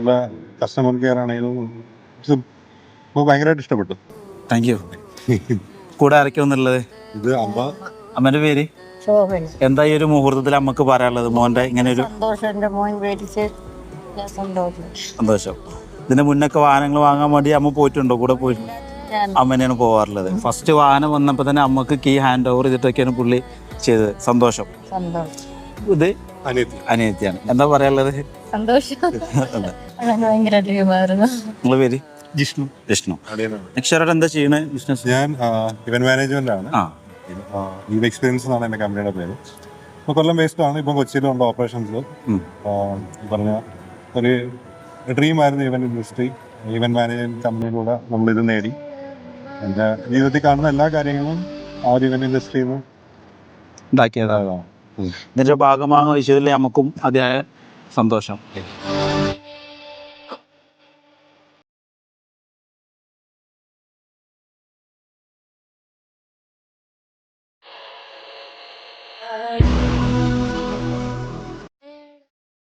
ഉള്ള customer care ആണെങ്കിലും ഇപ്പോൾ ഭയങ്കരമായിട്ട് ഇഷ്ടപ്പെട്ടു. Thank you. കൂടെ ആരൊക്കെയാന്നുള്ളത്? ഇത് അമ്മ. അമ്മേന്റെ പേര് ശോഭന. എന്താ ഈ ഒരു മുഹൂർത്തത്തിൽ അമ്മക്ക് പറയാനുള്ളത്? മോന്റെ ഇങ്ങനെ ഒരു സന്തോഷം, എൻ്റെ മോൻ മേടിച്ച് സന്തോഷം. സന്തോഷം. ഇതിന്റെ മുന്നൊക്കെ വാഹനങ്ങൾ വാങ്ങാൻ വേണ്ടി അമ്മ പോയിട്ടുണ്ടോ? കൂടെ പോയിട്ടുണ്ട്. അമ്മനെയാണ് പോവാറുള്ളത്. ഫസ്റ്റ് വാഹനം വന്നപ്പോൾ തന്നെ അമ്മക്ക് കീ ഹാൻഡ് ഓവർ ചെയ്തിട്ടൊക്കെയാണ് പുള്ളി ചെയ്തത്. സന്തോഷം. ഇത് അനിയത്തിയാണ്. എന്താ പറയാനുള്ളത്? സന്തോഷം. ഭയങ്കര ഡ്രീമായിരുന്നു. നിങ്ങളെ പേര്? ജിഷ്ണു. വിഷ്ണു. നെക്സ്റ്റ് എന്താ ചെയ്യണേ ബിസിനസ്? ഞാൻ ഇവന്റ് മാനേജ്മെന്റ് ആണ്. ലീവ് എക്സ്പീരിയൻസ് എന്നാണ് എൻ്റെ കമ്പനിയുടെ പേര്. ഇപ്പോൾ കൊല്ലം ബേസ്ഡ് ആണ്. ഇപ്പം കൊച്ചിയിലുണ്ട് ഓപ്പറേഷൻസ്. പറഞ്ഞ ഒരു ഡ്രീമായിരുന്നു ഇവന്റ് ഇൻഡസ്ട്രി. ഇവന്റ് മാനേജ്മെന്റ് കമ്പനിയിലൂടെ നമ്മളിത് നേടി. എൻ്റെ ജീവിതത്തിൽ കാണുന്ന എല്ലാ കാര്യങ്ങളും ആ ഒരു ഇവന്റ് ഇൻഡസ്ട്രിയിൽ നിന്ന് ഉണ്ടാക്കിയതാണ്. ഇതിന്റെ ഭാഗമാകാൻ വിഷയത്തിൽ നമുക്കും അതിയായ സന്തോഷം.